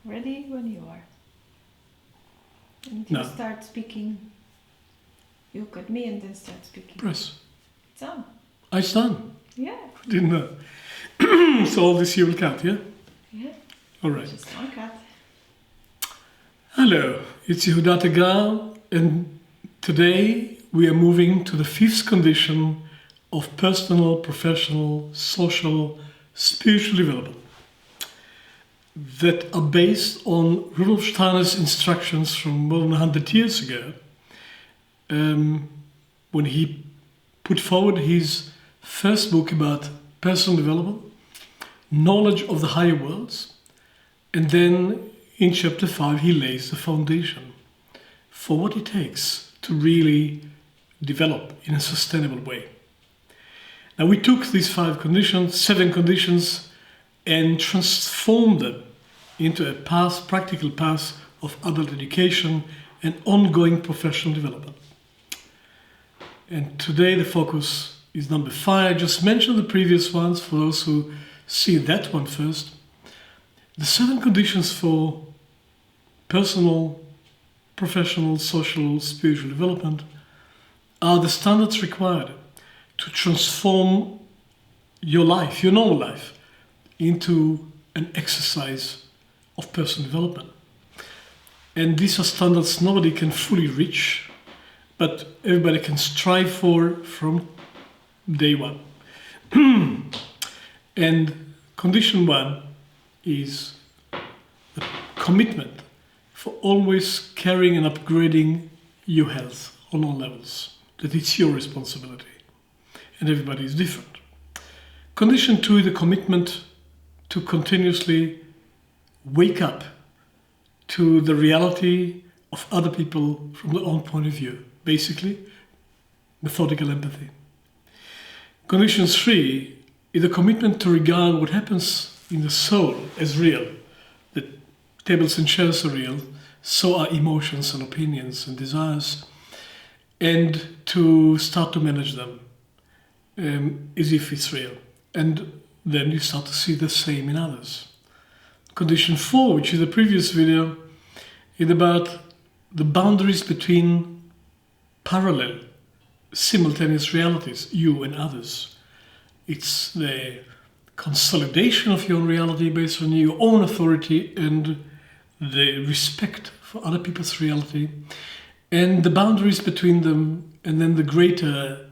Ready when you are. And you No. start speaking. You look at me and then start speaking. Press. It's on. It's done. Yeah. Didn't know. So all this you will cut, yeah? Yeah. All right. Just one cut. Hello, it's Yehuda Tegal, and today we are moving to the fifth condition of personal, professional, social, spiritual development that are based on Rudolf Steiner's instructions from more than 100 years ago, when he put forward his first book about personal development, knowledge of the higher worlds, and then in chapter 5 he lays the foundation for what it takes to really develop in a sustainable way. Now we took these 7 conditions, and transformed them into a practical path of adult education and ongoing professional development. And today the focus is number 5. I just mentioned the previous ones for those who see that one first. The 7 conditions for personal, professional, social, spiritual development are the standards required to transform your life, your normal life, into an exercise of personal development. And these are standards nobody can fully reach, but everybody can strive for from day one. And condition 1 is the commitment for always caring and upgrading your health on all levels, that it's your responsibility, and everybody is different. Condition 2 is the commitment to continuously wake up to the reality of other people from their own point of view, basically methodical empathy. Condition 3 is a commitment to regard what happens in the soul as real. That tables and chairs are real, so are emotions and opinions and desires, and to start to manage them as if it's real. And then you start to see the same in others. Condition 4, which is the previous video, is about the boundaries between parallel, simultaneous realities, you and others. It's the consolidation of your own reality based on your own authority and the respect for other people's reality, and the boundaries between them, and then the greater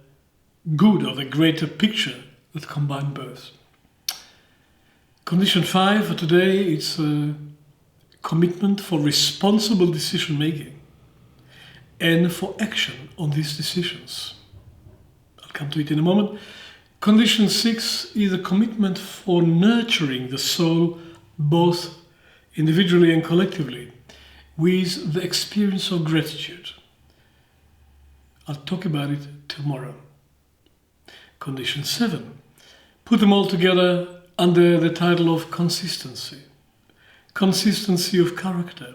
good or the greater picture that combine both. Condition 5 for today, it's a commitment for responsible decision making and for action on these decisions. I'll come to it in a moment. Condition 6 is a commitment for nurturing the soul both individually and collectively with the experience of gratitude. I'll talk about it tomorrow. Condition 7. Put them all together under the title of consistency. Consistency of character,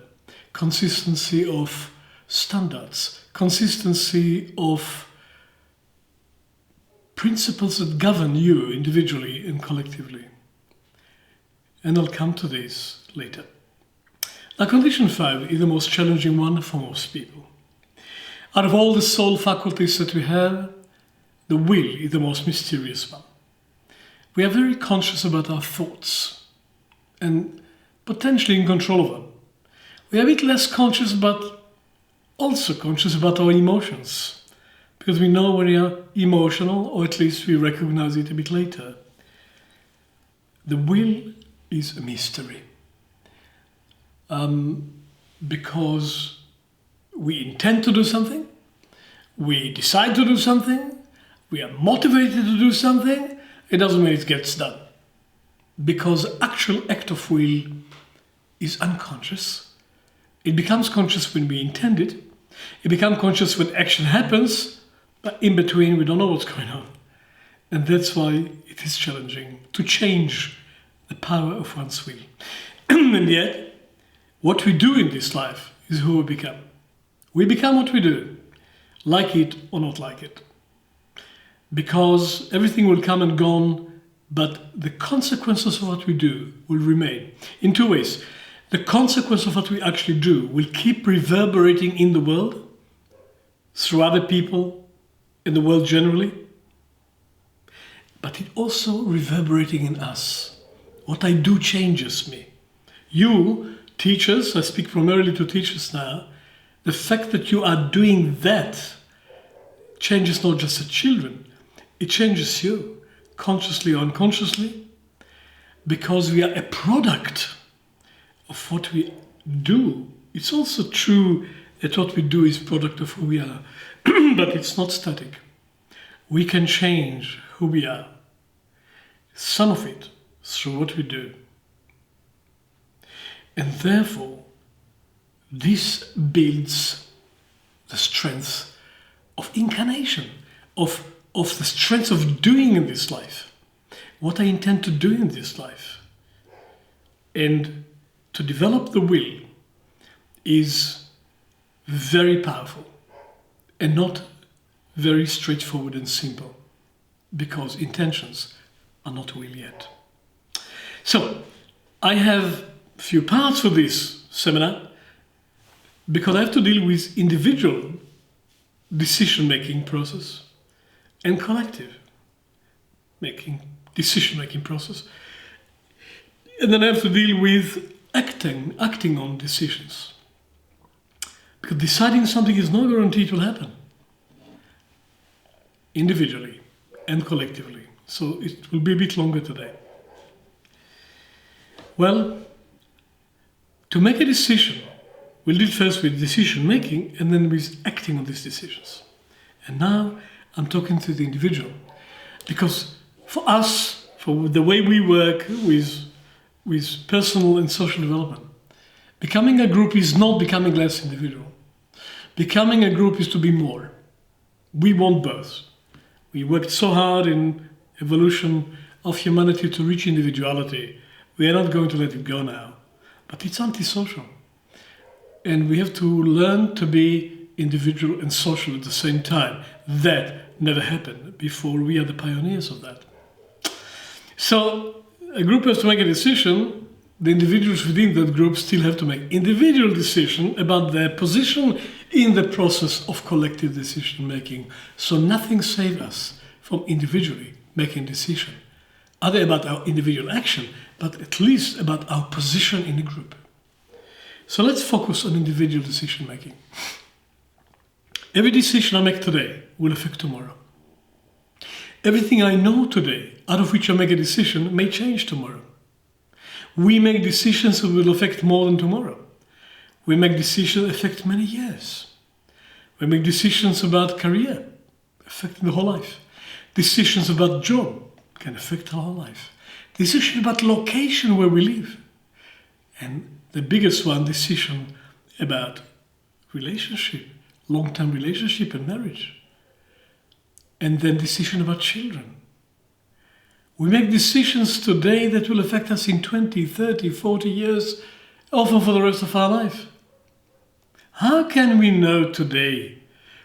consistency of standards, consistency of principles that govern you individually and collectively. And I'll come to this later. Now, condition 5 is the most challenging one for most people. Out of all the soul faculties that we have, the will is the most mysterious one. We are very conscious about our thoughts and potentially in control of them. We are a bit less conscious, but also conscious about our emotions, because we know when we are emotional, or at least we recognize it a bit later. The will is a mystery, because we intend to do something, we decide to do something, we are motivated to do something. It doesn't mean it gets done, because the actual act of will is unconscious. It becomes conscious when we intend it. It becomes conscious when action happens, but in between we don't know what's going on. And that's why it is challenging to change the power of one's will. And yet, what we do in this life is who we become. We become what we do, like it or not like it. Because everything will come and gone, but the consequences of what we do will remain in 2 ways. The consequence of what we actually do will keep reverberating in the world, through other people, in the world generally, but it also reverberating in us. What I do changes me. You, teachers, I speak primarily to teachers now, the fact that you are doing that changes not just the children, it changes you, consciously or unconsciously, because we are a product of what we do. It's also true that what we do is product of who we are, but it's not static. We can change who we are, some of it through what we do. And therefore, this builds the strength of incarnation, of the strength of doing in this life, what I intend to do in this life. And to develop the will is very powerful and not very straightforward and simple, because intentions are not will yet. So, I have a few parts for this seminar, because I have to deal with individual decision-making process and collective decision-making process. And then I have to deal with acting on decisions. Because deciding something is no guarantee it will happen. Individually and collectively. So it will be a bit longer today. Well, to make a decision, we'll deal first with decision making and then with acting on these decisions. And now I'm talking to the individual. Because for us, for the way we work with personal and social development, becoming a group is not becoming less individual. Becoming a group is to be more. We want both. We worked so hard in evolution of humanity to reach individuality. We are not going to let it go now. But it's antisocial. And we have to learn to be individual and social at the same time. That never happened before. We are the pioneers of that. So a group has to make a decision. The individuals within that group still have to make individual decision about their position in the process of collective decision making. So nothing saves us from individually making decision, other about our individual action, but at least about our position in the group. So let's focus on individual decision making. Every decision I make today will affect tomorrow. Everything I know today, out of which I make a decision, may change tomorrow. We make decisions that will affect more than tomorrow. We make decisions that affect many years. We make decisions about career, affecting the whole life. Decisions about job can affect our whole life. Decisions about location where we live. And the biggest one, decision about relationship, long-term relationship and marriage. And then decision about children. We make decisions today that will affect us in 20, 30, 40 years, often for the rest of our life. How can we know today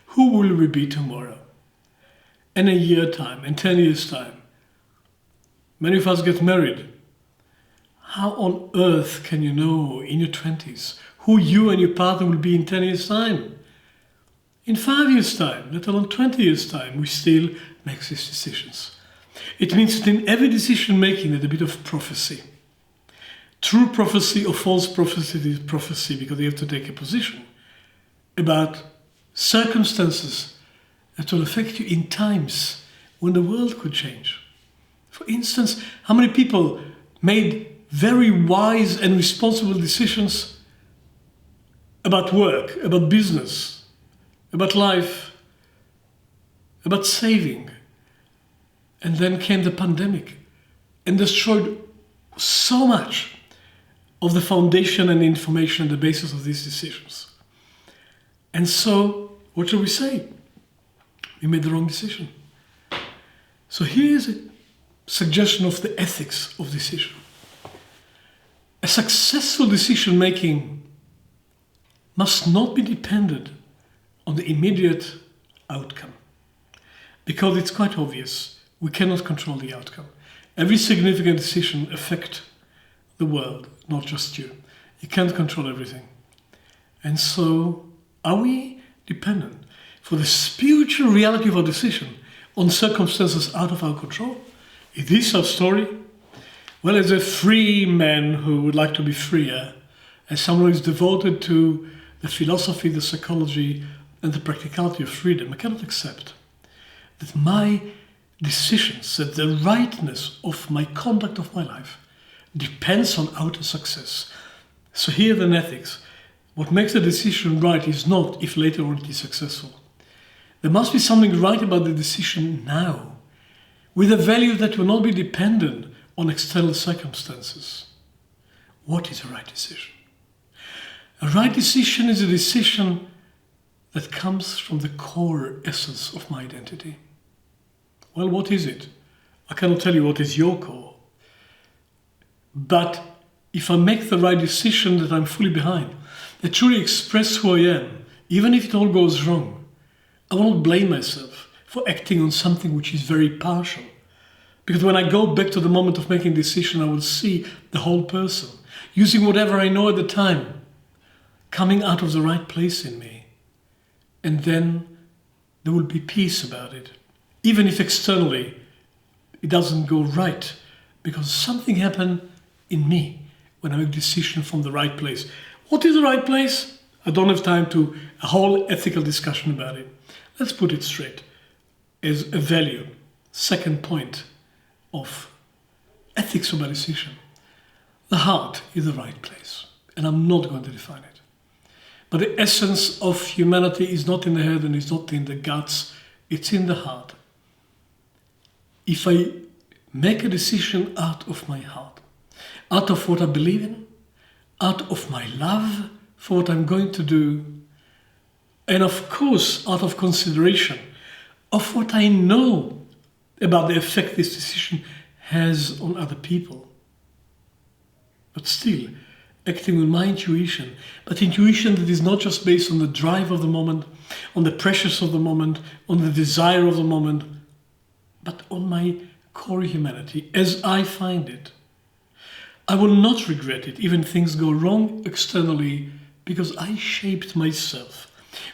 who will we be tomorrow? In a year time, in 10 years time. Many of us get married. How on earth can you know in your 20s who you and your partner will be in 10 years time? In 5 years time, let alone 20 years time, we still make these decisions. It means that in every decision making there's a bit of prophecy. True prophecy or false prophecy is prophecy, because you have to take a position about circumstances that will affect you in times when the world could change. For instance, how many people made very wise and responsible decisions about work, about business, about life, about saving. And then came the pandemic and destroyed so much of the foundation and information and the basis of these decisions. And so, what shall we say? We made the wrong decision. So here's a suggestion of the ethics of decision. A successful decision making must not be dependent on the immediate outcome, because it's quite obvious we cannot control the outcome. Every significant decision affects the world, not just you. You can't control everything. And so, are we dependent for the spiritual reality of our decision on circumstances out of our control? Is this our story? Well, as a free man who would like to be freer, as someone who is devoted to the philosophy, the psychology, and the practicality of freedom, I cannot accept that my decisions, that the rightness of my conduct of my life depends on outer success. So here in ethics, what makes a decision right is not if later on it is successful. There must be something right about the decision now, with a value that will not be dependent on external circumstances. What is a right decision? A right decision is a decision that comes from the core essence of my identity. Well, what is it? I cannot tell you what is your core. But if I make the right decision that I'm fully behind, that truly express who I am, even if it all goes wrong, I will not blame myself for acting on something which is very partial. Because when I go back to the moment of making a decision, I will see the whole person, using whatever I know at the time, coming out of the right place in me. And then there will be peace about it. Even if externally it doesn't go right, because something happened in me when I make a decision from the right place. What is the right place? I don't have time to a whole ethical discussion about it. Let's put it straight as a value. Second point of ethics of a decision. The heart is the right place, and I'm not going to define it. But the essence of humanity is not in the head and is not in the guts, it's in the heart. If I make a decision out of my heart, out of what I believe in, out of my love for what I'm going to do, and of course out of consideration of what I know about the effect this decision has on other people. But still, acting with my intuition, but intuition that is not just based on the drive of the moment, on the pressures of the moment, on the desire of the moment, but on my core humanity as I find it. I will not regret it, even if things go wrong externally, because I shaped myself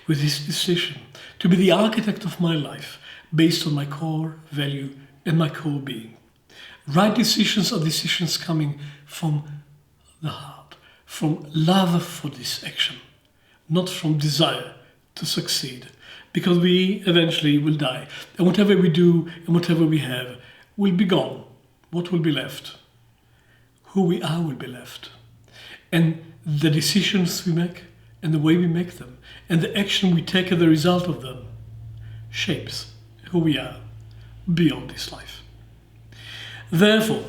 with this decision to be the architect of my life based on my core value and my core being. Right decisions are decisions coming from the heart, from love for this action, not from desire to succeed, because we eventually will die. And whatever we do and whatever we have will be gone. What will be left? Who we are will be left. And the decisions we make and the way we make them and the action we take as a result of them shapes who we are beyond this life. Therefore,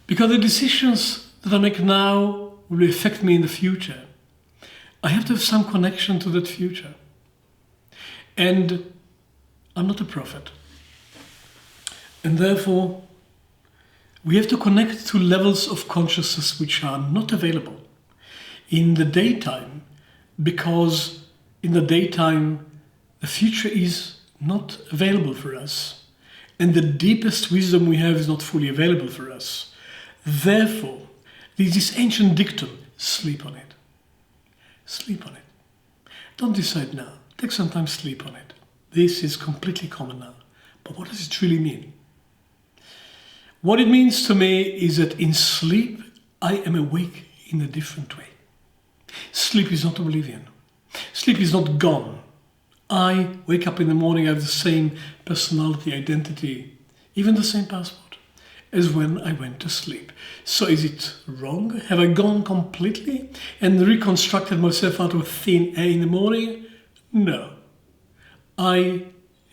because the decisions that I make now will affect me in the future, I have to have some connection to that future. And I'm not a prophet. And therefore, we have to connect to levels of consciousness which are not available in the daytime, because in the daytime, the future is not available for us. And the deepest wisdom we have is not fully available for us. Therefore, there's this ancient dictum, sleep on it. Sleep on it. Don't decide now. Take some time, sleep on it. This is completely common now. But what does it really mean? What it means to me is that in sleep, I am awake in a different way. Sleep is not oblivion. Sleep is not gone. I wake up in the morning, I have the same personality, identity, even the same passport as when I went to sleep. So is it wrong? Have I gone completely and reconstructed myself out of thin air in the morning? No. I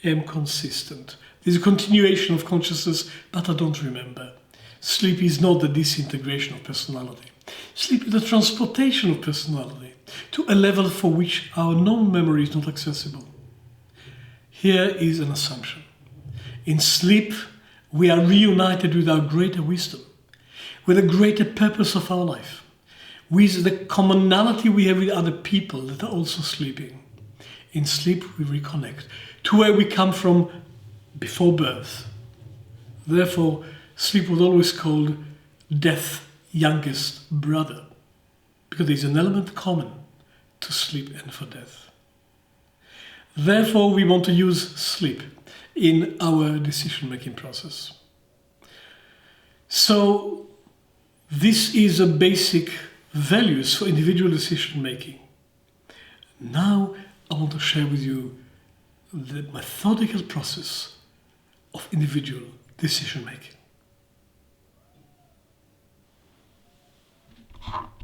am consistent. There's a continuation of consciousness, but I don't remember. Sleep is not the disintegration of personality. Sleep is the transportation of personality to a level for which our known memory is not accessible. Here is an assumption. In sleep, we are reunited with our greater wisdom, with the greater purpose of our life, with the commonality we have with other people that are also sleeping. In sleep, we reconnect to where we come from before birth. Therefore, sleep was always called death's youngest brother, because there is an element common to sleep and for death. Therefore, we want to use sleep in our decision-making process. So, this is a basic values for individual decision-making. Now, I want to share with you the methodical process of individual decision-making.